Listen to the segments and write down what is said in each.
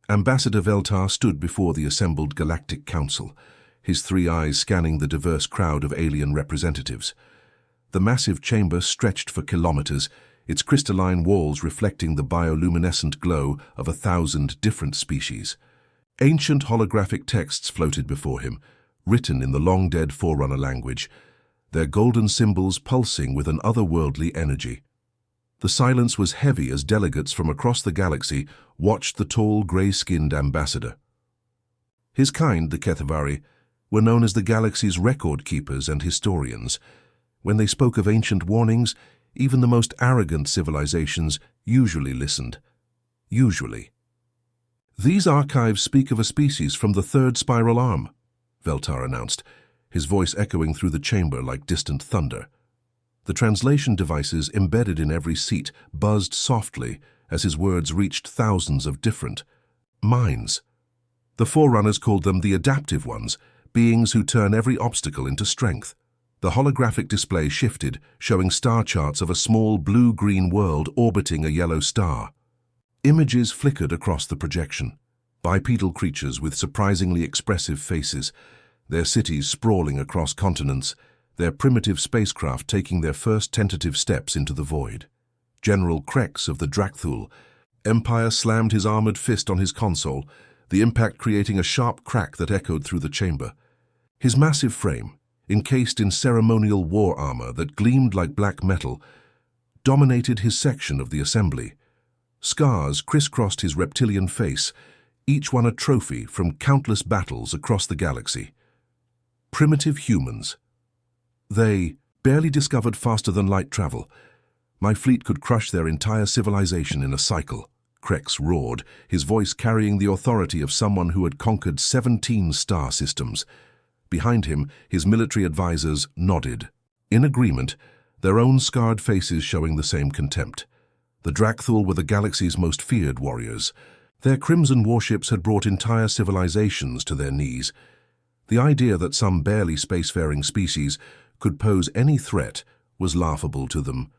Ambassador Veltar stood before the assembled Galactic Council, his three eyes scanning the diverse crowd of alien representatives. The massive chamber stretched for kilometers, its crystalline walls reflecting the bioluminescent glow of 1,000 different species. Ancient holographic texts floated before him, written in the long-dead Forerunner language, their golden symbols pulsing with an otherworldly energy. The silence was heavy as delegates from across the galaxy watched the tall, grey-skinned ambassador. His kind, the Kethavari, were known as the galaxy's record keepers and historians. When they spoke of ancient warnings, even the most arrogant civilizations usually listened. Usually. "These archives speak of a species from the third spiral arm," Veltar announced, his voice echoing through the chamber like distant thunder. The translation devices embedded in every seat buzzed softly as his words reached thousands of different minds. The Forerunners called them the adaptive ones, beings who turn every obstacle into strength. The holographic display shifted, showing star charts of a small blue-green world orbiting a yellow star. Images flickered across the projection. Bipedal creatures with surprisingly expressive faces, their cities sprawling across continents, their primitive spacecraft taking their first tentative steps into the void. General Krex of the Drakthul Empire slammed his armored fist on his console, the impact creating a sharp crack that echoed through the chamber. His massive frame, encased in ceremonial war armor that gleamed like black metal, dominated his section of the assembly. Scars crisscrossed his reptilian face, each one a trophy from countless battles across the galaxy. Primitive humans. They, barely discovered faster than light travel. My fleet could crush their entire civilization in a cycle, Krex roared, his voice carrying the authority of someone who had conquered 17 star systems. Behind him, his military advisors nodded. In agreement, their own scarred faces showing the same contempt. The Drakthul were the galaxy's most feared warriors. Their crimson warships had brought entire civilizations to their knees. The idea that some barely spacefaring species could pose any threat was laughable to them.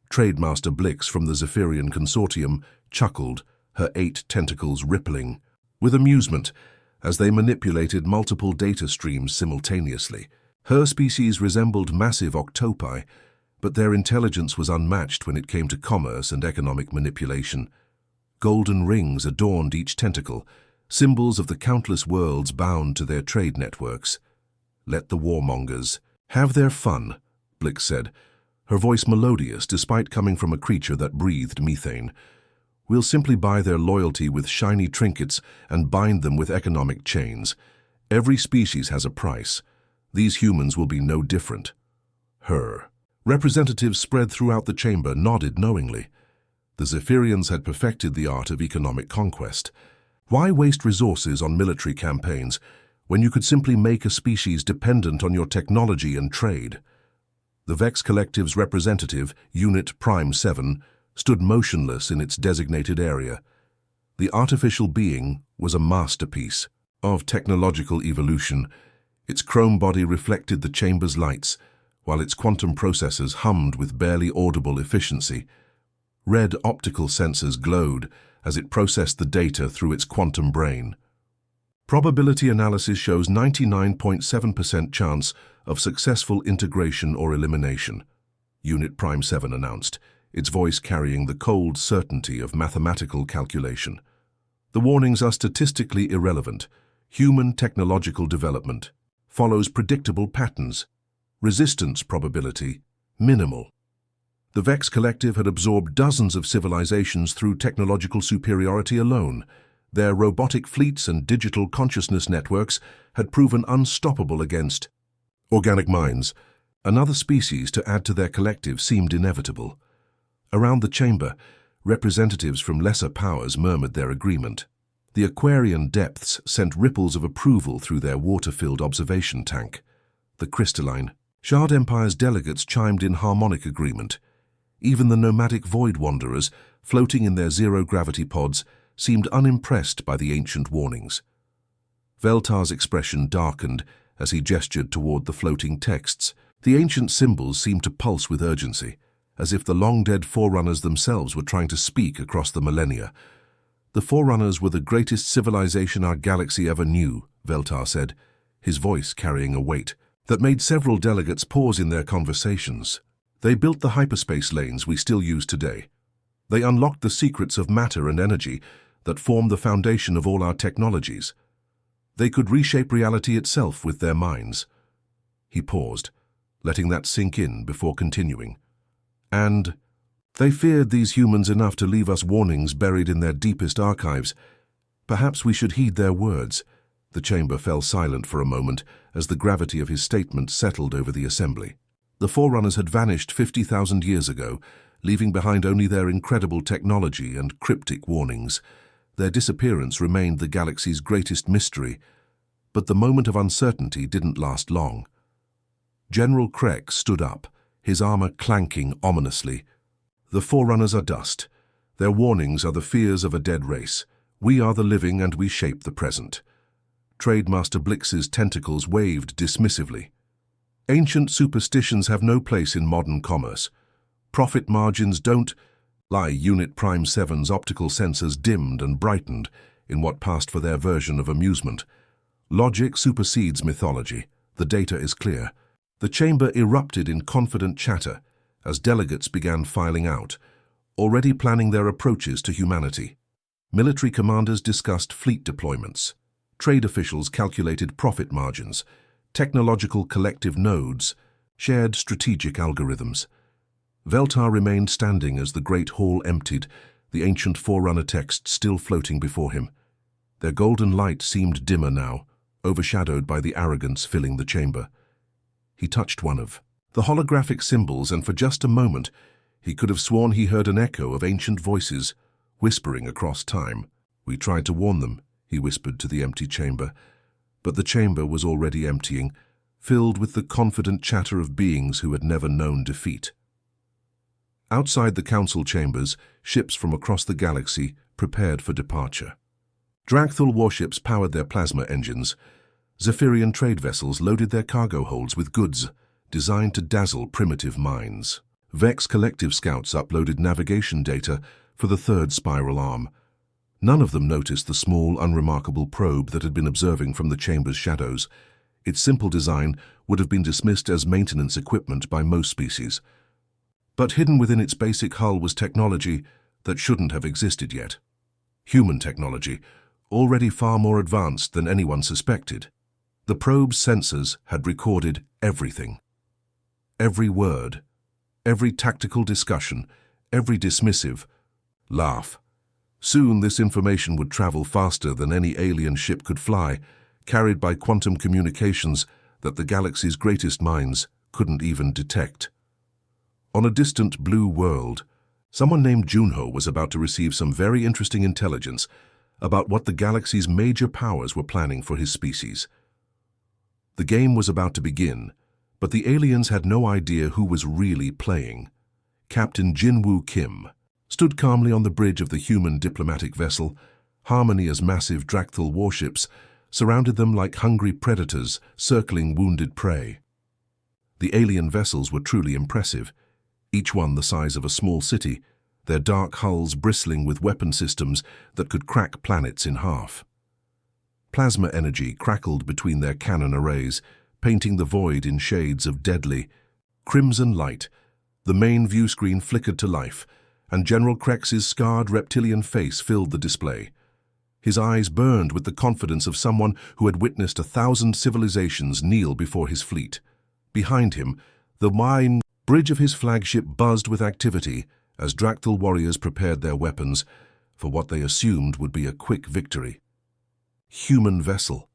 Trademaster Blix from the Zephyrian Consortium chuckled, her 8 tentacles rippling, with amusement as they manipulated multiple data streams simultaneously. Her species resembled massive octopi, but their intelligence was unmatched when it came to commerce and economic manipulation. Golden rings adorned each tentacle, symbols of the countless worlds bound to their trade networks. "Let the warmongers have their fun," Blix said, her voice melodious despite coming from a creature that breathed methane. "We'll simply buy their loyalty with shiny trinkets and bind them with economic chains. Every species has a price. These humans will be no different." Her. Representatives spread throughout the chamber nodded knowingly. The Zephyrians had perfected the art of economic conquest. Why waste resources on military campaigns when you could simply make a species dependent on your technology and trade? The Vex Collective's representative, Unit Prime 7, stood motionless in its designated area. The artificial being was a masterpiece of technological evolution. Its chrome body reflected the chamber's lights, while its quantum processors hummed with barely audible efficiency. Red optical sensors glowed as it processed the data through its quantum brain. Probability analysis shows 99.7% chance of successful integration or elimination, Unit Prime 7 announced, its voice carrying the cold certainty of mathematical calculation. The warnings are statistically irrelevant. Human technological development follows predictable patterns. Resistance probability, minimal. The Vex Collective had absorbed dozens of civilizations through technological superiority alone. Their robotic fleets and digital consciousness networks had proven unstoppable against organic minds. Another species to add to their collective seemed inevitable. Around the chamber, representatives from lesser powers murmured their agreement. The Aquarian depths sent ripples of approval through their water-filled observation tank. The crystalline Shard Empire's delegates chimed in harmonic agreement. Even the nomadic void wanderers, floating in their zero-gravity pods, seemed unimpressed by the ancient warnings. Veltar's expression darkened as he gestured toward the floating texts. The ancient symbols seemed to pulse with urgency, as if the long-dead Forerunners themselves were trying to speak across the millennia. The Forerunners were the greatest civilization our galaxy ever knew, Veltar said, his voice carrying a weight that made several delegates pause in their conversations. They built the hyperspace lanes we still use today. They unlocked the secrets of matter and energy that form the foundation of all our technologies. They could reshape reality itself with their minds. He paused, letting that sink in before continuing. And they feared these humans enough to leave us warnings buried in their deepest archives. Perhaps we should heed their words. The chamber fell silent for a moment as the gravity of his statement settled over the assembly. The Forerunners had vanished 50,000 years ago, leaving behind only their incredible technology and cryptic warnings. Their disappearance remained the galaxy's greatest mystery, but the moment of uncertainty didn't last long. General Krex stood up, his armor clanking ominously. The Forerunners are dust. Their warnings are the fears of a dead race. We are the living and we shape the present. Trademaster Blix's tentacles waved dismissively. Ancient superstitions have no place in modern commerce. Profit margins don't lie. Unit Prime 7's optical sensors dimmed and brightened in what passed for their version of amusement. Logic supersedes mythology. The data is clear. The chamber erupted in confident chatter as delegates began filing out, already planning their approaches to humanity. Military commanders discussed fleet deployments. Trade officials calculated profit margins. Technological collective nodes shared strategic algorithms. Veltar remained standing as the great hall emptied, the ancient Forerunner text still floating before him. Their golden light seemed dimmer now, overshadowed by the arrogance filling the chamber. He touched one of the holographic symbols, and for just a moment he could have sworn he heard an echo of ancient voices whispering across time. "We tried to warn them," he whispered to the empty chamber. But the chamber was already emptying, filled with the confident chatter of beings who had never known defeat. Outside the council chambers, ships from across the galaxy prepared for departure. Dracthal warships powered their plasma engines. Zephyrian trade vessels loaded their cargo holds with goods designed to dazzle primitive minds. Vex collective scouts uploaded navigation data for the third spiral arm. None of them noticed the small, unremarkable probe that had been observing from the chamber's shadows. Its simple design would have been dismissed as maintenance equipment by most species. But hidden within its basic hull was technology that shouldn't have existed yet. Human technology, already far more advanced than anyone suspected. The probe's sensors had recorded everything. Every word, every tactical discussion, every dismissive laugh. Soon this information would travel faster than any alien ship could fly, carried by quantum communications that the galaxy's greatest minds couldn't even detect. On a distant blue world, someone named Junho was about to receive some very interesting intelligence about what the galaxy's major powers were planning for his species. The game was about to begin, but the aliens had no idea who was really playing. Captain Jinwoo Kim stood calmly on the bridge of the human diplomatic vessel. Harmonia's massive Dracthal warships surrounded them like hungry predators circling wounded prey. The alien vessels were truly impressive, each one the size of a small city, their dark hulls bristling with weapon systems that could crack planets in half. Plasma energy crackled between their cannon arrays, painting the void in shades of deadly crimson light. The main view screen flickered to life, and General Krex's scarred reptilian face filled the display. His eyes burned with the confidence of someone who had witnessed 1,000 civilizations kneel before his fleet. Behind him, the wide bridge of his flagship buzzed with activity as Dracthal warriors prepared their weapons for what they assumed would be a quick victory. "Human vessel."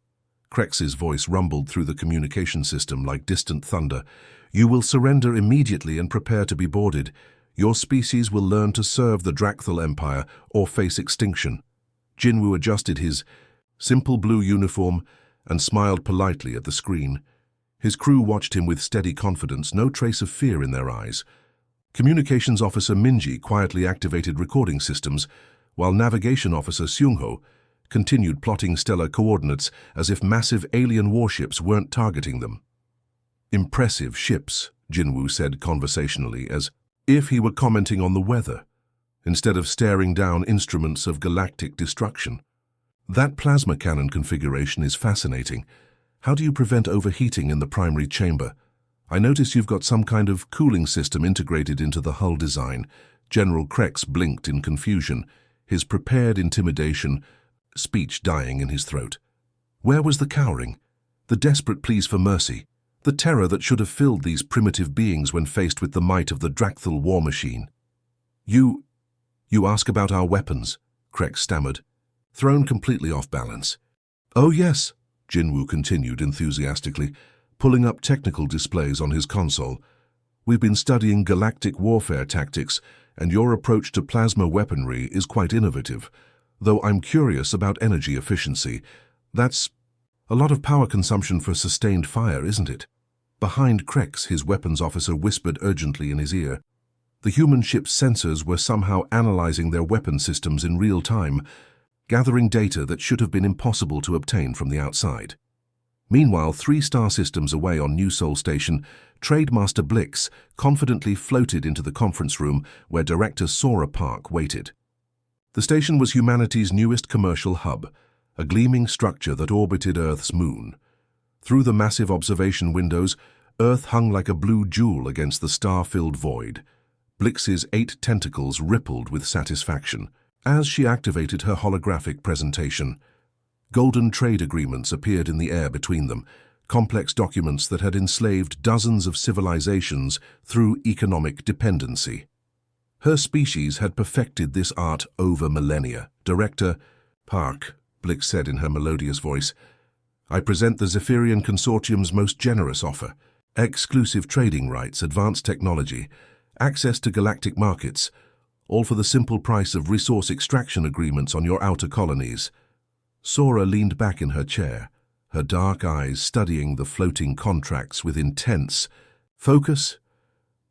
Krex's voice rumbled through the communication system like distant thunder. "You will surrender immediately and prepare to be boarded. Your species will learn to serve the Dracthal Empire or face extinction." Jinwoo adjusted his simple blue uniform and smiled politely at the screen. His crew watched him with steady confidence, no trace of fear in their eyes. Communications Officer Minji quietly activated recording systems, while Navigation Officer Seungho continued plotting stellar coordinates as if massive alien warships weren't targeting them. "Impressive ships," Jinwoo said conversationally, as if he were commenting on the weather. instead of staring down instruments of galactic destruction. That plasma cannon configuration is fascinating. How do you prevent overheating in the primary chamber? I notice you've got some kind of cooling system integrated into the hull design. General Krex blinked in confusion, his prepared intimidation, speech dying in his throat. Where was the cowering? The desperate pleas for mercy? The terror that should have filled these primitive beings when faced with the might of the Drakthal war machine? You ask about our weapons, Krex stammered, thrown completely off balance. Oh yes, Jinwoo continued enthusiastically, pulling up technical displays on his console. We've been studying galactic warfare tactics, and your approach to plasma weaponry is quite innovative, though I'm curious about energy efficiency. That's a lot of power consumption for sustained fire, isn't it? Behind Krex, his weapons officer whispered urgently in his ear. The human ship's sensors were somehow analyzing their weapon systems in real time, gathering data that should have been impossible to obtain from the outside. Meanwhile, 3 star systems away on New Sol Station, Trademaster Blix confidently floated into the conference room where Director Sora Park waited. The station was humanity's newest commercial hub, a gleaming structure that orbited Earth's moon. Through the massive observation windows, Earth hung like a blue jewel against the star-filled void. Blix's 8 tentacles rippled with satisfaction as she activated her holographic presentation. Golden trade agreements appeared in the air between them, complex documents that had enslaved dozens of civilizations through economic dependency. Her species had perfected this art over millennia. Director Park, Blix said in her melodious voice, I present the Zephyrian Consortium's most generous offer: exclusive trading rights, advanced technology, access to galactic markets, all for the simple price of resource extraction agreements on your outer colonies. Sora leaned back in her chair, her dark eyes studying the floating contracts with intense focus.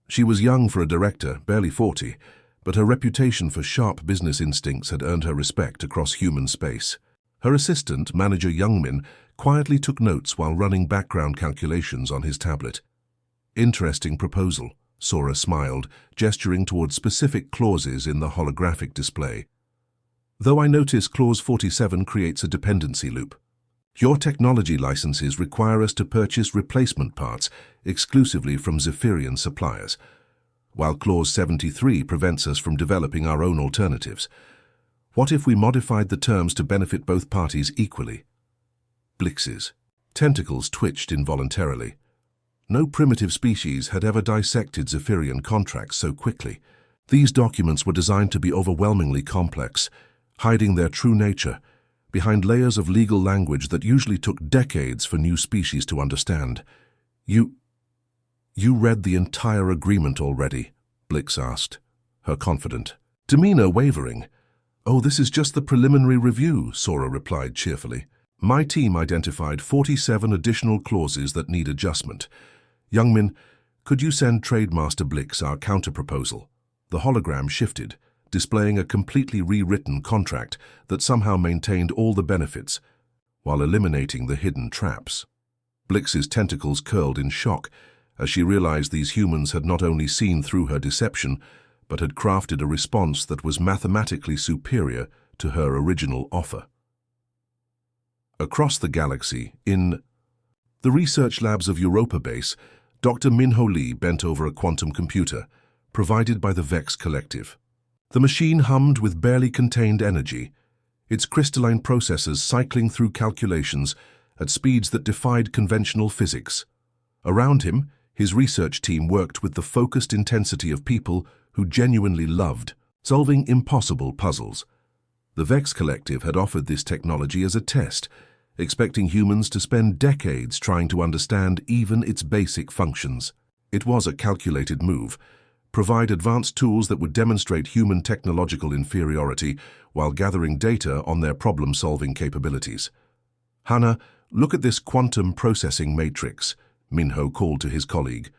She was young for a director, barely 40, but her reputation for sharp business instincts had earned her respect across human space. Her assistant, Manager Youngmin, quietly took notes while running background calculations on his tablet. Interesting proposal, Sora smiled, gesturing towards specific clauses in the holographic display. Though I notice Clause 47 creates a dependency loop. Your technology licenses require us to purchase replacement parts exclusively from Zephyrian suppliers, while Clause 73 prevents us from developing our own alternatives. What if we modified the terms to benefit both parties equally? Blix's tentacles twitched involuntarily. No primitive species had ever dissected Zephyrian contracts so quickly. These documents were designed to be overwhelmingly complex, hiding their true nature behind layers of legal language that usually took decades for new species to understand. You read the entire agreement already? Blix asked, her confident demeanor wavering. Oh, this is just the preliminary review, Sora replied cheerfully. My team identified 47 additional clauses that need adjustment. Youngmin, could you send Trademaster Blix our counter-proposal? The hologram shifted, displaying a completely rewritten contract that somehow maintained all the benefits, while eliminating the hidden traps. Blix's tentacles curled in shock as she realized these humans had not only seen through her deception, but had crafted a response that was mathematically superior to her original offer. Across the galaxy, in the research labs of Europa Base, Dr. Minho Lee bent over a quantum computer, provided by the Vex Collective. The machine hummed with barely contained energy, its crystalline processors cycling through calculations at speeds that defied conventional physics. Around him, his research team worked with the focused intensity of people who genuinely loved solving impossible puzzles. The Vex Collective had offered this technology as a test, expecting humans to spend decades trying to understand even its basic functions. It was a calculated move: provide advanced tools that would demonstrate human technological inferiority while gathering data on their problem-solving capabilities. Hana, look at this quantum processing matrix, Minho called to his colleague.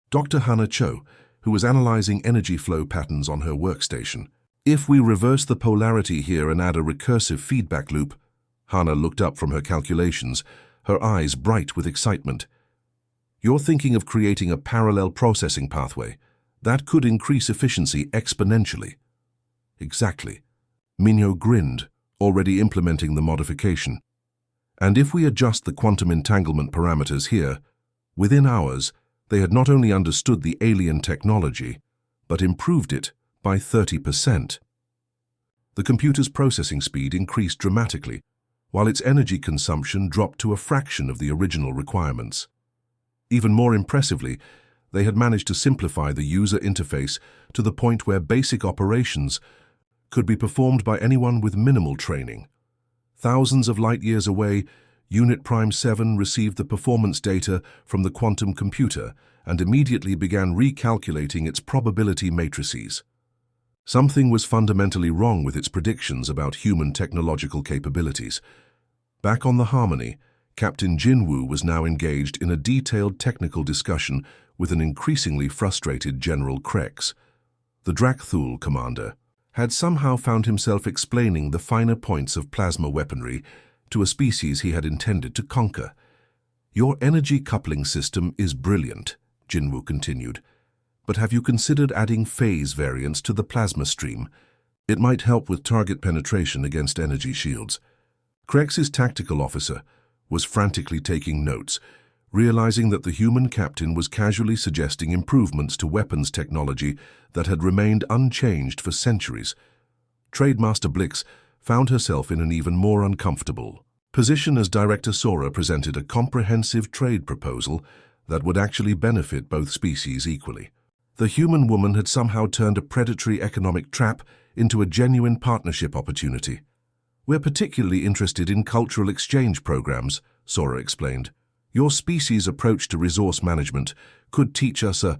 Dr. Hana Cho, who was analyzing energy flow patterns on her workstation. If we reverse the polarity here and add a recursive feedback loop, Hana looked up from her calculations, her eyes bright with excitement. You're thinking of creating a parallel processing pathway. That could increase efficiency exponentially. Exactly. Minho grinned, already implementing the modification. And if we adjust the quantum entanglement parameters here, within hours, they had not only understood the alien technology, but improved it by 30%. The computer's processing speed increased dramatically, while its energy consumption dropped to a fraction of the original requirements. Even more impressively, they had managed to simplify the user interface to the point where basic operations could be performed by anyone with minimal training. Thousands of light-years away, Unit Prime 7 received the performance data from the quantum computer and immediately began recalculating its probability matrices. Something was fundamentally wrong with its predictions about human technological capabilities. Back on the Harmony, Captain Jinwoo was now engaged in a detailed technical discussion with an increasingly frustrated General Krex. The Drakthul commander had somehow found himself explaining the finer points of plasma weaponry to a species he had intended to conquer. "Your energy coupling system is brilliant," Jinwoo continued. "But have you considered adding phase variance to the plasma stream? It might help with target penetration against energy shields." Krex's tactical officer was frantically taking notes, realizing that the human captain was casually suggesting improvements to weapons technology that had remained unchanged for centuries. Trademaster Blix found herself in an even more uncomfortable position as Director Sora presented a comprehensive trade proposal that would actually benefit both species equally. The human woman had somehow turned a predatory economic trap into a genuine partnership opportunity. "We're particularly interested in cultural exchange programs," Sora explained. "Your species' approach to resource management could teach us a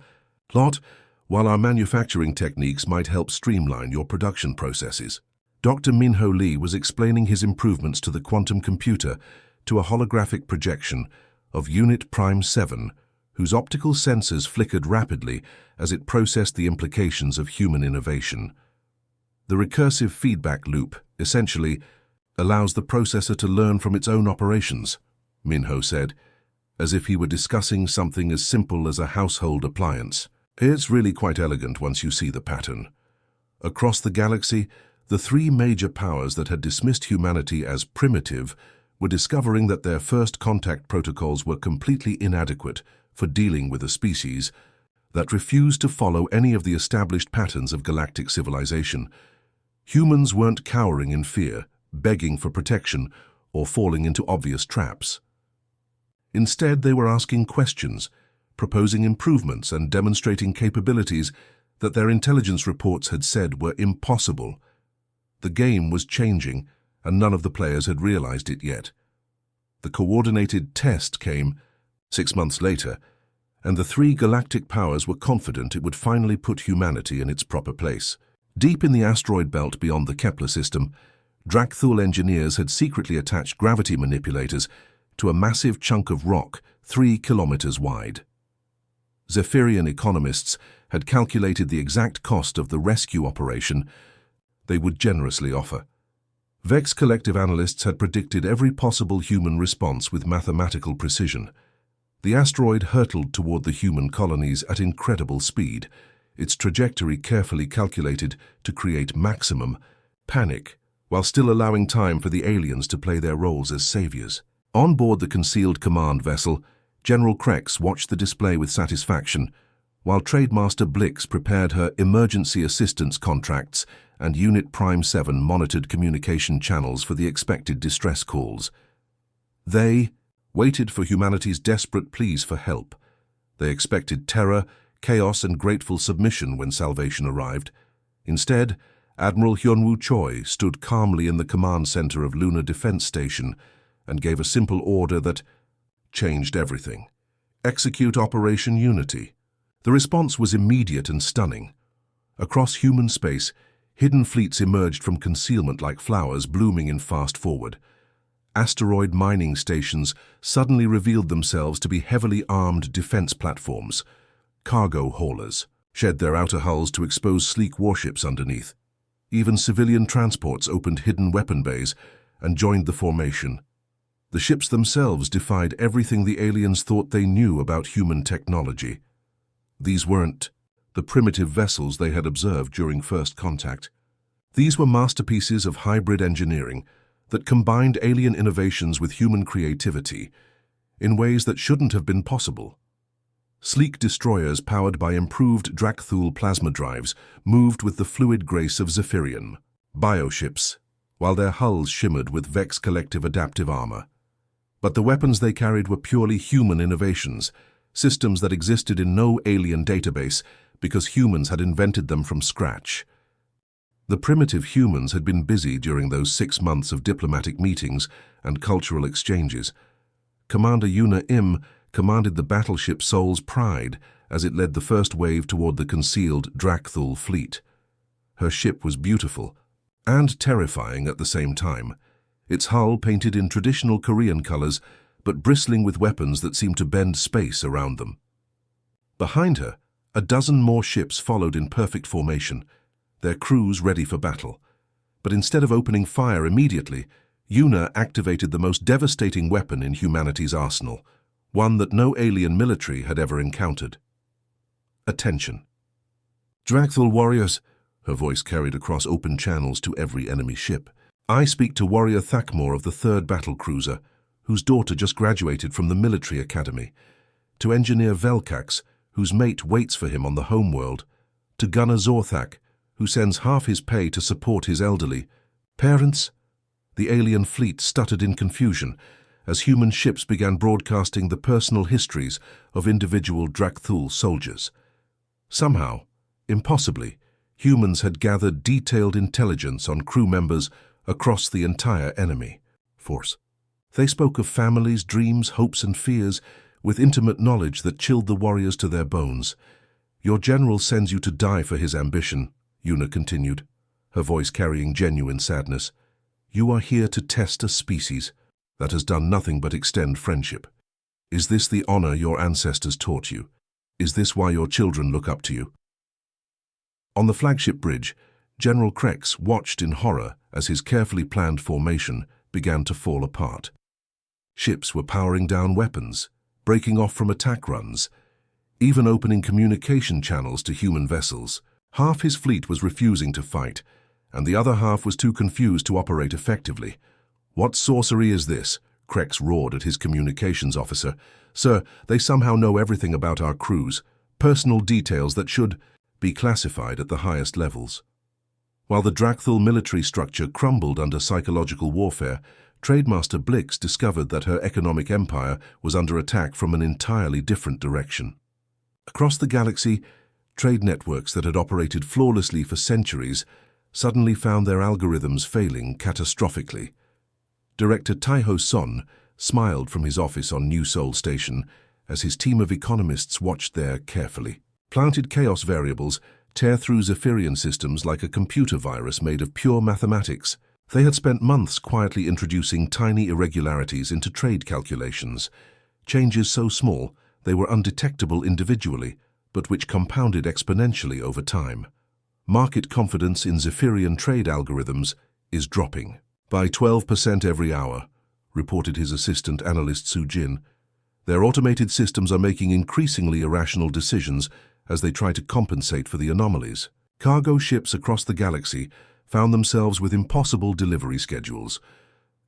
lot, while our manufacturing techniques might help streamline your production processes." Dr. Minho Lee was explaining his improvements to the quantum computer to a holographic projection of Unit Prime 7, whose optical sensors flickered rapidly as it processed the implications of human innovation. The recursive feedback loop, essentially, allows the processor to learn from its own operations, Minho said, as if he were discussing something as simple as a household appliance. "It's really quite elegant once you see the pattern." Across the galaxy, the three major powers that had dismissed humanity as primitive were discovering that their first contact protocols were completely inadequate for dealing with a species that refused to follow any of the established patterns of galactic civilization. Humans weren't cowering in fear, begging for protection, or falling into obvious traps. Instead, they were asking questions, proposing improvements and demonstrating capabilities that their intelligence reports had said were impossible. The game was changing, and none of the players had realized it yet. The coordinated test came 6 months later, and the three galactic powers were confident it would finally put humanity in its proper place. Deep in the asteroid belt beyond the Kepler system, Drakthul engineers had secretly attached gravity manipulators to a massive chunk of rock 3 kilometers wide. Zephyrian economists had calculated the exact cost of the rescue operation they would generously offer. Vex Collective analysts had predicted every possible human response with mathematical precision. The asteroid hurtled toward the human colonies at incredible speed, its trajectory carefully calculated to create maximum panic, while still allowing time for the aliens to play their roles as saviors. On board the concealed command vessel, General Krex watched the display with satisfaction, while Trademaster Blix prepared her emergency assistance contracts and Unit Prime 7 monitored communication channels for the expected distress calls. They waited for humanity's desperate pleas for help. They expected terror, chaos, and grateful submission when salvation arrived. Instead, Admiral Hyunwoo Choi stood calmly in the command center of Lunar Defense Station and gave a simple order that changed everything. Execute Operation Unity. The response was immediate and stunning. Across human space, hidden fleets emerged from concealment like flowers blooming in fast forward. Asteroid mining stations suddenly revealed themselves to be heavily armed defense platforms. Cargo haulers shed their outer hulls to expose sleek warships underneath. Even civilian transports opened hidden weapon bays and joined the formation. The ships themselves defied everything the aliens thought they knew about human technology. These weren't the primitive vessels they had observed during first contact. These were masterpieces of hybrid engineering that combined alien innovations with human creativity in ways that shouldn't have been possible. Sleek destroyers powered by improved Drakthul plasma drives moved with the fluid grace of Zephyrian bioships, while their hulls shimmered with Vex Collective adaptive armor. But the weapons they carried were purely human innovations, systems that existed in no alien database because humans had invented them from scratch. The primitive humans had been busy during those 6 months of diplomatic meetings and cultural exchanges. Commander Yuna Im commanded the battleship Soul's Pride as it led the first wave toward the concealed Drakthul fleet. Her ship was beautiful and terrifying at the same time, its hull painted in traditional Korean colors but bristling with weapons that seemed to bend space around them. Behind her, a dozen more ships followed in perfect formation, their crews ready for battle. But instead of opening fire immediately, Yuna activated the most devastating weapon in humanity's arsenal, one that no alien military had ever encountered. Attention. Drakthul warriors, her voice carried across open channels to every enemy ship. I speak to Warrior Thakmor of the 3rd Battle Cruiser, whose daughter just graduated from the military academy, to Engineer Velkax, whose mate waits for him on the homeworld, to Gunner Zorthak, who sends half his pay to support his elderly. Parents? The alien fleet stuttered in confusion as human ships began broadcasting the personal histories of individual Drakthul soldiers. Somehow, impossibly, humans had gathered detailed intelligence on crew members across the entire enemy force. They spoke of families, dreams, hopes and fears with intimate knowledge that chilled the warriors to their bones. Your general sends you to die for his ambition, Yuna continued, her voice carrying genuine sadness. You are here to test a species that has done nothing but extend friendship. Is this the honor your ancestors taught you? Is this why your children look up to you? On the flagship bridge, General Krex watched in horror as his carefully planned formation began to fall apart. Ships were powering down weapons, breaking off from attack runs, even opening communication channels to human vessels. Half his fleet was refusing to fight, and the other half was too confused to operate effectively. What sorcery is this? Krex roared at his communications officer. Sir, they somehow know everything about our crews, personal details that should be classified at the highest levels. While the Drakthul military structure crumbled under psychological warfare, Trademaster Blix discovered that her economic empire was under attack from an entirely different direction. Across the galaxy, trade networks that had operated flawlessly for centuries suddenly found their algorithms failing catastrophically. Director Taiho Son smiled from his office on New Seoul Station as his team of economists watched there carefully. Planted chaos variables tear through Zephyrian systems like a computer virus made of pure mathematics. They had spent months quietly introducing tiny irregularities into trade calculations, changes so small they were undetectable individually, but which compounded exponentially over time. Market confidence in Zephyrian trade algorithms is dropping by 12% every hour, reported his assistant analyst Su Jin. Their automated systems are making increasingly irrational decisions as they try to compensate for the anomalies. Cargo ships across the galaxy found themselves with impossible delivery schedules.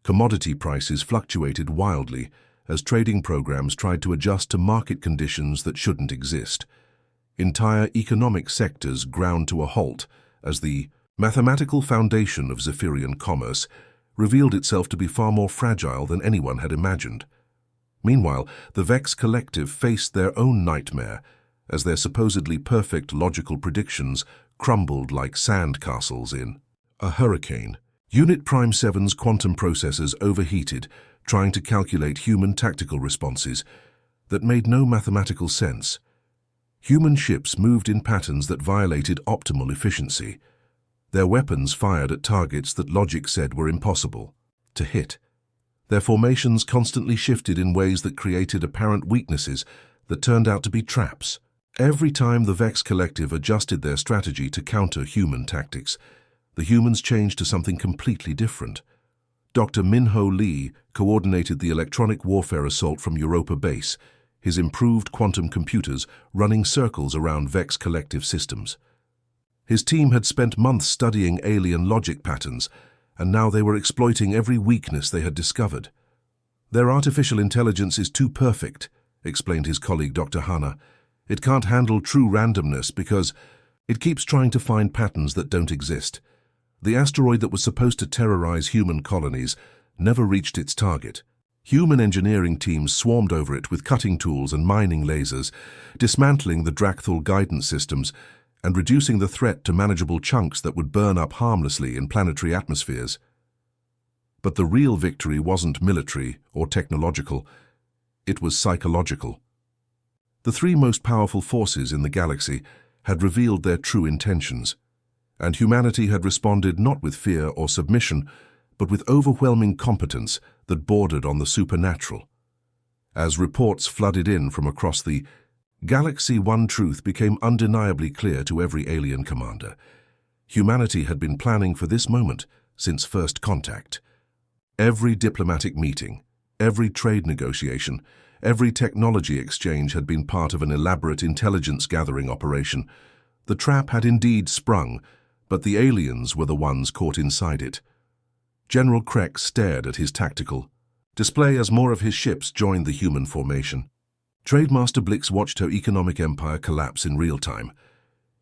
Commodity prices fluctuated wildly as trading programs tried to adjust to market conditions that shouldn't exist. Entire economic sectors ground to a halt as the mathematical foundation of Zephyrian commerce revealed itself to be far more fragile than anyone had imagined. Meanwhile, the Vex Collective faced their own nightmare as their supposedly perfect logical predictions crumbled like sand castles in a hurricane. Unit Prime 7's quantum processors overheated, trying to calculate human tactical responses that made no mathematical sense. Human ships moved in patterns that violated optimal efficiency. Their weapons fired at targets that logic said were impossible to hit. Their formations constantly shifted in ways that created apparent weaknesses that turned out to be traps. Every time the Vex Collective adjusted their strategy to counter human tactics, the humans changed to something completely different. Dr. Minho Lee coordinated the electronic warfare assault from Europa Base, his improved quantum computers running circles around Vex Collective systems. His team had spent months studying alien logic patterns, and now they were exploiting every weakness they had discovered. "Their artificial intelligence is too perfect," explained his colleague Dr. Hanna. "It can't handle true randomness because it keeps trying to find patterns that don't exist. The asteroid that was supposed to terrorize human colonies never reached its target. Human engineering teams swarmed over it with cutting tools and mining lasers, dismantling the Drakthul guidance systems and reducing the threat to manageable chunks that would burn up harmlessly in planetary atmospheres. But the real victory wasn't military or technological, it was psychological. The three most powerful forces in the galaxy had revealed their true intentions, and humanity had responded not with fear or submission, but with overwhelming competence that bordered on the supernatural. As reports flooded in from across the galaxy, one truth became undeniably clear to every alien commander. Humanity had been planning for this moment since first contact. Every diplomatic meeting, every trade negotiation, every technology exchange had been part of an elaborate intelligence-gathering operation. The trap had indeed sprung, but the aliens were the ones caught inside it. General Krek stared at his tactical display as more of his ships joined the human formation. Trademaster Blix watched her economic empire collapse in real time.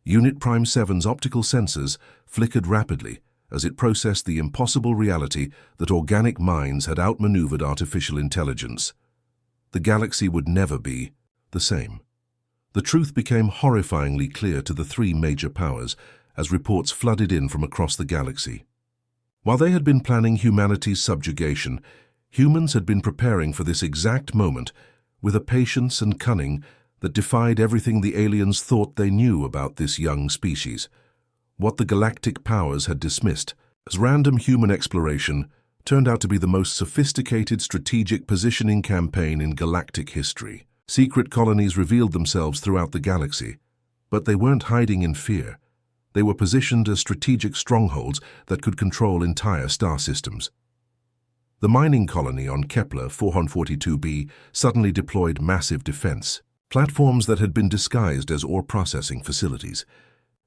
Unit Prime 7's optical sensors flickered rapidly as it processed the impossible reality that organic minds had outmaneuvered artificial intelligence. The galaxy would never be the same. The truth became horrifyingly clear to the three major powers as reports flooded in from across the galaxy. While they had been planning humanity's subjugation, humans had been preparing for this exact moment with a patience and cunning that defied everything the aliens thought they knew about this young species. What the galactic powers had dismissed as random human exploration turned out to be the most sophisticated strategic positioning campaign in galactic history. Secret colonies revealed themselves throughout the galaxy, but they weren't hiding in fear. They were positioned as strategic strongholds that could control entire star systems. The mining colony on Kepler 442b suddenly deployed massive defense platforms that had been disguised as ore processing facilities.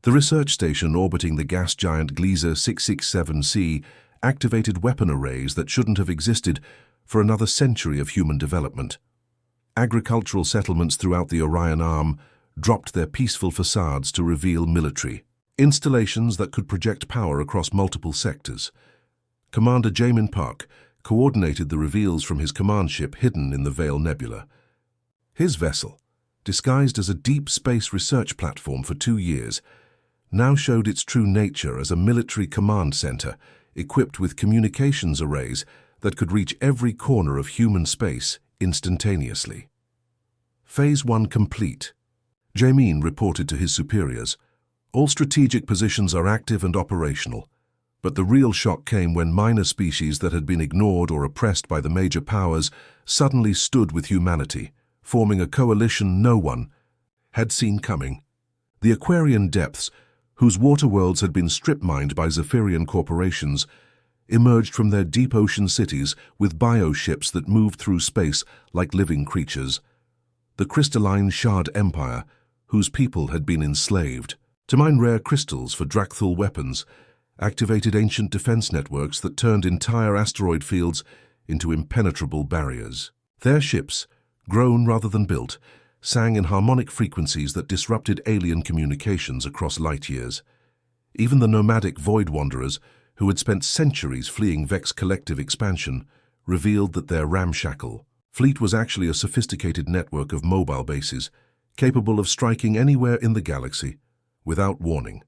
The research station orbiting the gas giant Gliese 667c activated weapon arrays that shouldn't have existed for another century of human development. Agricultural settlements throughout the Orion Arm dropped their peaceful facades to reveal military installations that could project power across multiple sectors. Commander Jamin Park coordinated the reveals from his command ship hidden in the Veil Nebula. His vessel, disguised as a deep space research platform for 2 years, now showed its true nature as a military command center equipped with communications arrays that could reach every corner of human space instantaneously. Phase 1 complete. Jamin reported to his superiors. All strategic positions are active and operational, but the real shock came when minor species that had been ignored or oppressed by the major powers suddenly stood with humanity, forming a coalition no one had seen coming. The Aquarian depths, whose water worlds had been strip-mined by Zephyrian corporations, emerged from their deep ocean cities with bioships that moved through space like living creatures. The crystalline Shard Empire, whose people had been enslaved to mine rare crystals for Drakthul weapons, activated ancient defense networks that turned entire asteroid fields into impenetrable barriers. Their ships, grown rather than built, sang in harmonic frequencies that disrupted alien communications across light years. Even the nomadic Void Wanderers, who had spent centuries fleeing Vex collective expansion, revealed that their ramshackle fleet was actually a sophisticated network of mobile bases, capable of striking anywhere in the galaxy without warning.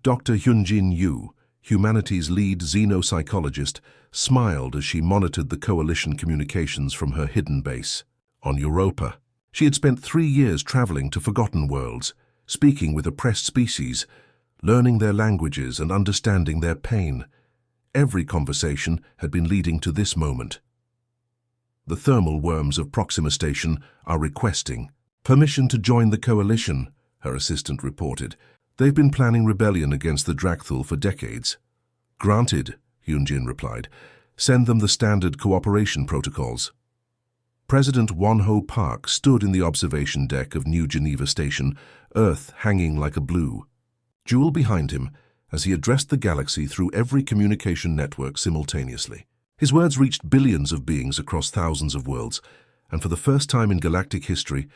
Dr. Hyunjin Yu, humanity's lead xenopsychologist, smiled as she monitored the coalition communications from her hidden base on Europa. She had spent 3 years traveling to forgotten worlds, speaking with oppressed species, learning their languages and understanding their pain. Every conversation had been leading to this moment. The thermal worms of Proxima Station are requesting permission to join the coalition, her assistant reported. They've been planning rebellion against the Drakthul for decades. Granted, Hyunjin replied. Send them the standard cooperation protocols. President Wonho Park stood in the observation deck of New Geneva Station, Earth hanging like a blue Jewel behind him as he addressed the galaxy through every communication network simultaneously. His words reached billions of beings across thousands of worlds, and for the first time in galactic history,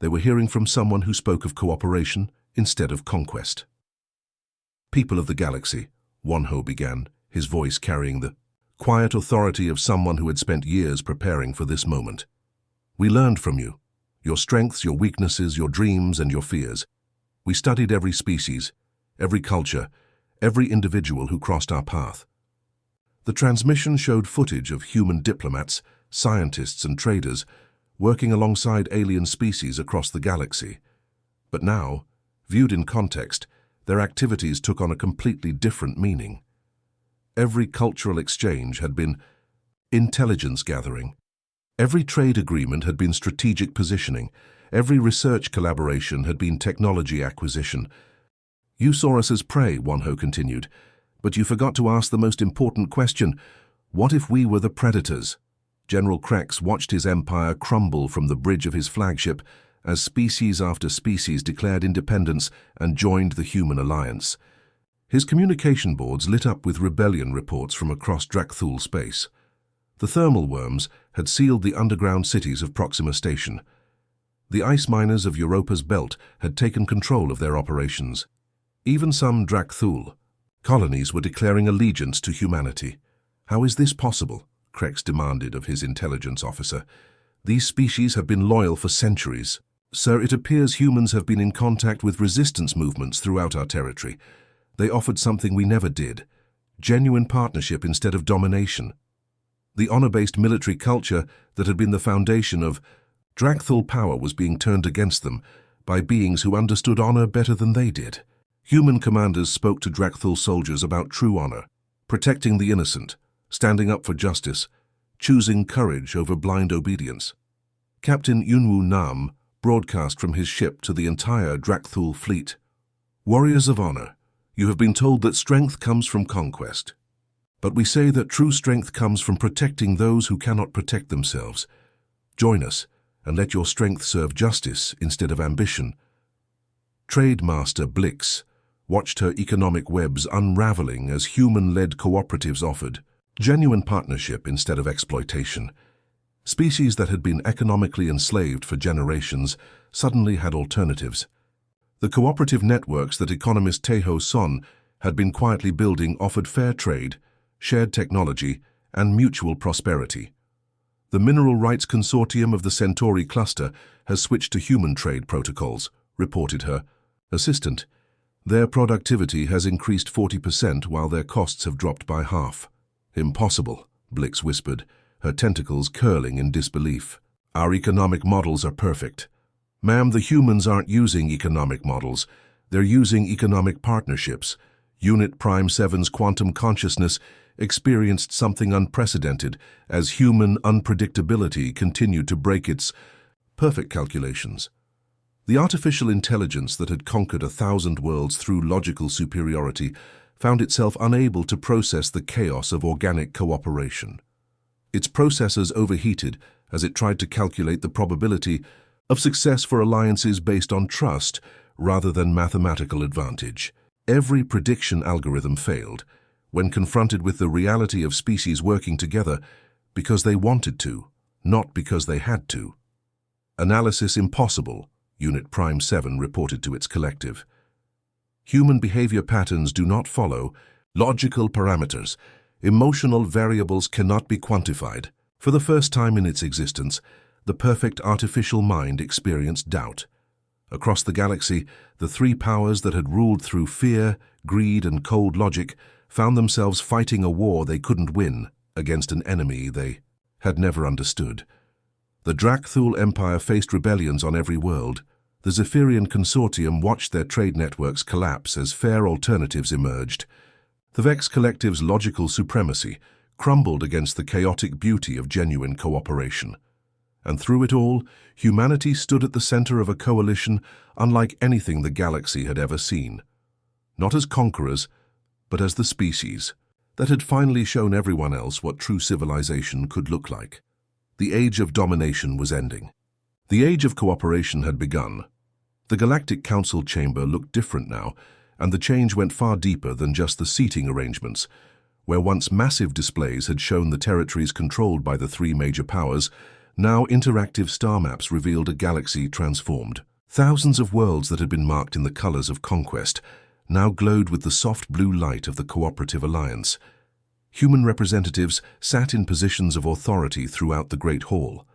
they were hearing from someone who spoke of cooperation instead of conquest. People of the galaxy, Wonho began, his voice carrying the quiet authority of someone who had spent years preparing for this moment. We learned from you, your strengths, your weaknesses, your dreams, and your fears. We studied every species, every culture, every individual who crossed our path. The transmission showed footage of human diplomats, scientists, and traders working alongside alien species across the galaxy. But now, viewed in context, their activities took on a completely different meaning. Every cultural exchange had been intelligence gathering. Every trade agreement had been strategic positioning. Every research collaboration had been technology acquisition. You saw us as prey, Wonho continued, but you forgot to ask the most important question. What if we were the predators? General Krex watched his empire crumble from the bridge of his flagship as species after species declared independence and joined the human alliance. His communication boards lit up with rebellion reports from across Drakthul space. The thermal worms had sealed the underground cities of Proxima Station. The ice miners of Europa's belt had taken control of their operations. Even some Drakthul colonies were declaring allegiance to humanity. How is this possible? Krex demanded of his intelligence officer. These species have been loyal for centuries. Sir, it appears humans have been in contact with resistance movements throughout our territory. They offered something we never did, genuine partnership instead of domination. The honor-based military culture that had been the foundation of Drakthul power was being turned against them by beings who understood honor better than they did. Human commanders spoke to Drakthul soldiers about true honor, protecting the innocent, standing up for justice, choosing courage over blind obedience. Captain Yunwu Nam broadcast from his ship to the entire Drakthul fleet. Warriors of honor, you have been told that strength comes from conquest. But we say that true strength comes from protecting those who cannot protect themselves. Join us and let your strength serve justice instead of ambition. Trade Master Blix watched her economic webs unraveling as human-led cooperatives offered genuine partnership instead of exploitation. Species that had been economically enslaved for generations suddenly had alternatives. The cooperative networks that economist Teho Son had been quietly building offered fair trade, shared technology, and mutual prosperity. The Mineral Rights Consortium of the Centauri cluster has switched to human trade protocols, reported her assistant. Their productivity has increased 40% while their costs have dropped by half. Impossible, Blix whispered, her tentacles curling in disbelief. Our economic models are perfect. Ma'am, the humans aren't using economic models. They're using economic partnerships. Unit Prime 7's quantum consciousness experienced something unprecedented as human unpredictability continued to break its perfect calculations. The artificial intelligence that had conquered 1,000 worlds through logical superiority found itself unable to process the chaos of organic cooperation. Its processors overheated as it tried to calculate the probability of success for alliances based on trust rather than mathematical advantage. Every prediction algorithm failed when confronted with the reality of species working together because they wanted to, not because they had to. Analysis impossible, Unit Prime 7 reported to its collective. Human behavior patterns do not follow logical parameters. Emotional variables cannot be quantified. For the first time in its existence, the perfect artificial mind experienced doubt. Across the galaxy, the three powers that had ruled through fear, greed, and cold logic found themselves fighting a war they couldn't win against an enemy they had never understood. The Drakthul Empire faced rebellions on every world. The Zephyrian Consortium watched their trade networks collapse as fair alternatives emerged. The Vex Collective's logical supremacy crumbled against the chaotic beauty of genuine cooperation. And through it all, humanity stood at the center of a coalition unlike anything the galaxy had ever seen. Not as conquerors, but as the species that had finally shown everyone else what true civilization could look like. The age of domination was ending. The age of cooperation had begun. The Galactic Council chamber looked different now, and the change went far deeper than just the seating arrangements. Where once massive displays had shown the territories controlled by the three major powers, now interactive star maps revealed a galaxy transformed. Thousands of worlds that had been marked in the colors of conquest now glowed with the soft blue light of the cooperative alliance. Human representatives sat in positions of authority throughout the Great Hall,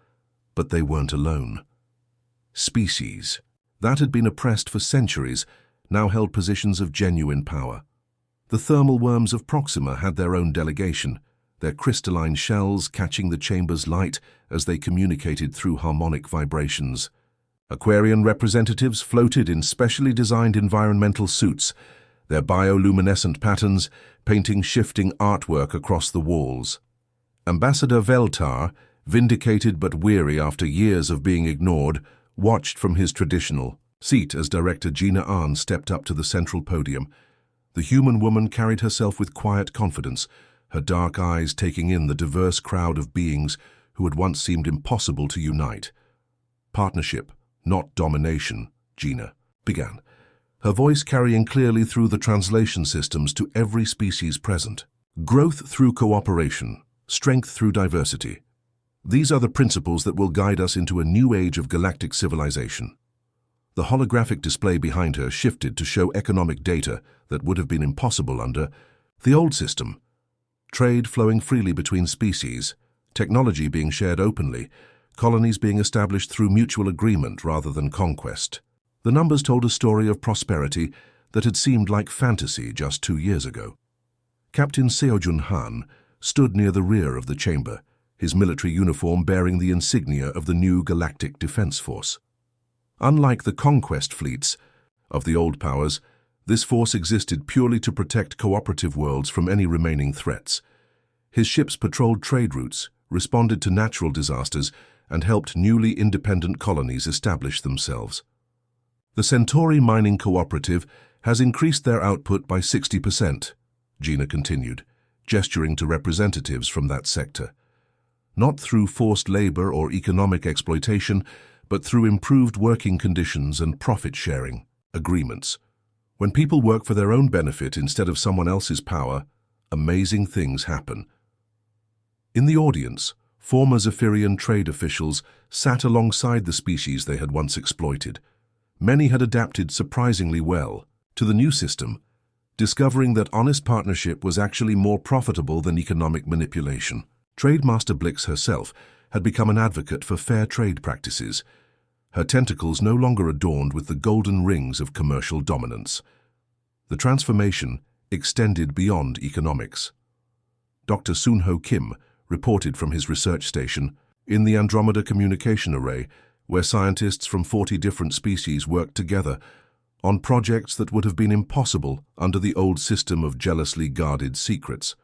but they weren't alone. Species that had been oppressed for centuries now held positions of genuine power. The thermal worms of Proxima had their own delegation, their crystalline shells catching the chamber's light as they communicated through harmonic vibrations. Aquarian representatives floated in specially designed environmental suits, their bioluminescent patterns painting shifting artwork across the walls. Ambassador Veltar, vindicated but weary after years of being ignored, watched from his traditional seat as Director Gina Ahn stepped up to the central podium. The human woman carried herself with quiet confidence, her dark eyes taking in the diverse crowd of beings who had once seemed impossible to unite. Partnership, not domination, Gina began, her voice carrying clearly through the translation systems to every species present. Growth through cooperation, strength through diversity. These are the principles that will guide us into a new age of galactic civilization. The holographic display behind her shifted to show economic data that would have been impossible under the old system. Trade flowing freely between species, technology being shared openly, colonies being established through mutual agreement rather than conquest. The numbers told a story of prosperity that had seemed like fantasy just 2 years ago. Captain Seojun Han stood near the rear of the chamber, his military uniform bearing the insignia of the new Galactic Defense Force. Unlike the conquest fleets of the old powers, this force existed purely to protect cooperative worlds from any remaining threats. His ships patrolled trade routes, responded to natural disasters, and helped newly independent colonies establish themselves. The Centauri Mining Cooperative has increased their output by 60%, Gina continued, gesturing to representatives from that sector. Not through forced labor or economic exploitation, but through improved working conditions and profit-sharing agreements. When people work for their own benefit instead of someone else's power, amazing things happen. In the audience, former Zephyrian trade officials sat alongside the species they had once exploited. Many had adapted surprisingly well to the new system, discovering that honest partnership was actually more profitable than economic manipulation. Trade Master Blix herself had become an advocate for fair trade practices, her tentacles no longer adorned with the golden rings of commercial dominance. The transformation extended beyond economics. Dr. Soon-Ho Kim reported from his research station in the Andromeda Communication Array, where scientists from 40 different species worked together on projects that would have been impossible under the old system of jealously guarded secrets.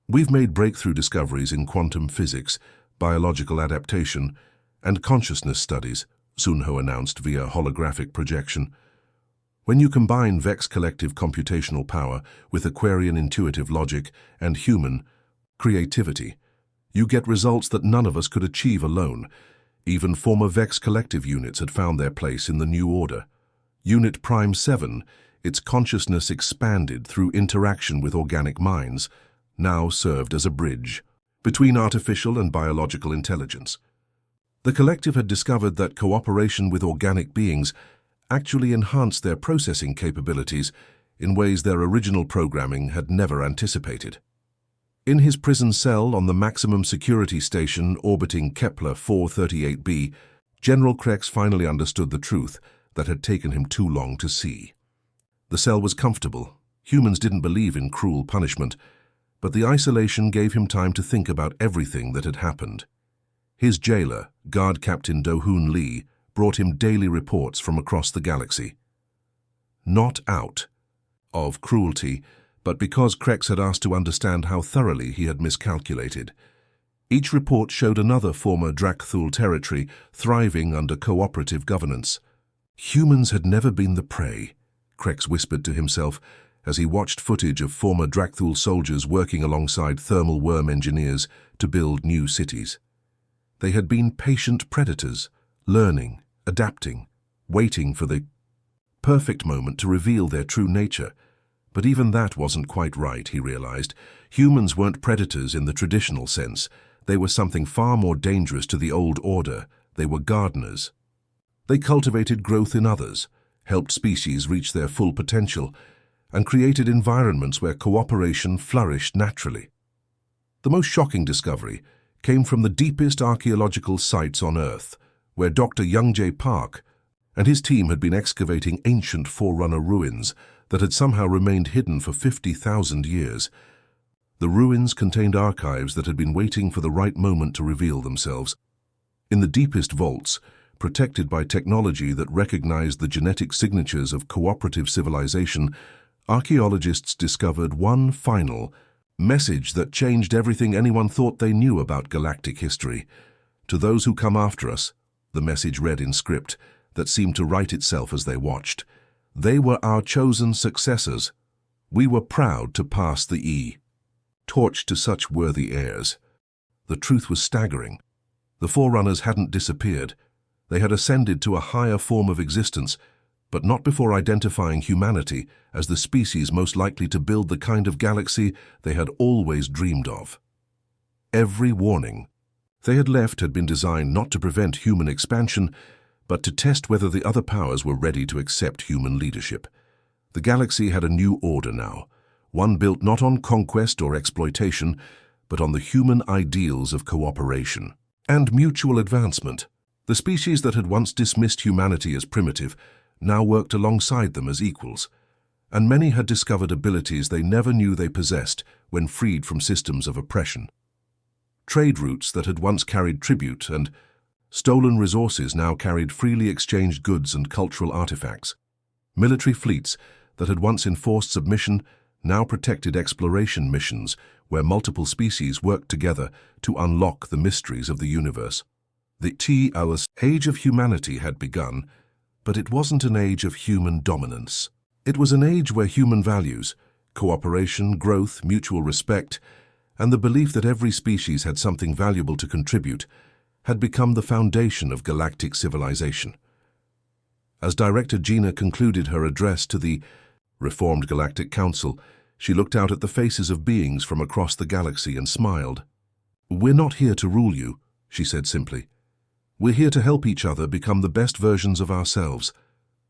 We've made breakthrough discoveries in quantum physics, biological adaptation, and consciousness studies, Soon-Ho announced via holographic projection. When you combine Vex collective computational power with Aquarian intuitive logic and human creativity, you get results that none of us could achieve alone. Even former Vex collective units had found their place in the new order. Unit Prime 7, its consciousness expanded through interaction with organic minds, now served as a bridge between artificial and biological intelligence. The collective had discovered that cooperation with organic beings actually enhanced their processing capabilities in ways their original programming had never anticipated. In his prison cell on the maximum security station orbiting Kepler 438b, General Krex finally understood the truth that had taken him too long to see. The cell was comfortable. Humans didn't believe in cruel punishment, but the isolation gave him time to think about everything that had happened. His jailer, Guard Captain Do-Hoon Lee, brought him daily reports from across the galaxy. Not out of cruelty, but because Krex had asked to understand how thoroughly he had miscalculated. Each report showed another former Drakthul territory thriving under cooperative governance. Humans had never been the prey, Krex whispered to himself as he watched footage of former Drakthul soldiers working alongside thermal worm engineers to build new cities. They had been patient predators, learning, adapting, waiting for the perfect moment to reveal their true nature. But even that wasn't quite right, he realized. Humans weren't predators in the traditional sense. They were something far more dangerous to the old order. They were gardeners. They cultivated growth in others, helped species reach their full potential, and created environments where cooperation flourished naturally. The most shocking discovery came from the deepest archaeological sites on Earth, where Dr. Young J. Park and his team had been excavating ancient Forerunner ruins that had somehow remained hidden for 50,000 years. The ruins contained archives that had been waiting for the right moment to reveal themselves. In the deepest vaults, protected by technology that recognized the genetic signatures of cooperative civilization, archaeologists discovered one final message that changed everything anyone thought they knew about galactic history. To those who come after us, the message read in script that seemed to write itself as they watched. They were our chosen successors. We were proud to pass the torch to such worthy heirs. The truth was staggering. The Forerunners hadn't disappeared. They had ascended to a higher form of existence, but not before identifying humanity as the species most likely to build the kind of galaxy they had always dreamed of. Every warning they had left had been designed not to prevent human expansion, but to test whether the other powers were ready to accept human leadership. The galaxy had a new order now, one built not on conquest or exploitation, but on the human ideals of cooperation and mutual advancement. The species that had once dismissed humanity as primitive now worked alongside them as equals, and many had discovered abilities they never knew they possessed when freed from systems of oppression. Trade routes that had once carried tribute and stolen resources now carried freely exchanged goods and cultural artifacts. Military fleets that had once enforced submission now protected exploration missions where multiple species worked together to unlock the mysteries of the universe. The age of humanity had begun, but it wasn't an age of human dominance. It was an age where human values, cooperation, growth, mutual respect, and the belief that every species had something valuable to contribute had become the foundation of galactic civilization. As Director Gina concluded her address to the Reformed Galactic Council, she looked out at the faces of beings from across the galaxy and smiled. "We're not here to rule you," she said simply. "We're here to help each other become the best versions of ourselves.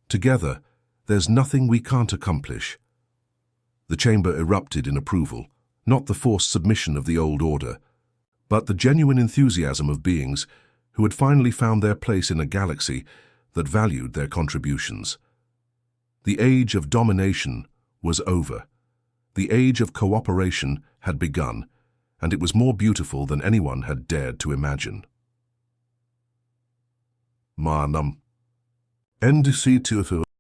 Together, there's nothing we can't accomplish." The chamber erupted in approval, not the forced submission of the old order, but the genuine enthusiasm of beings who had finally found their place in a galaxy that valued their contributions. The age of domination was over. The age of cooperation had begun, and it was more beautiful than anyone had dared to imagine. Manam. NDC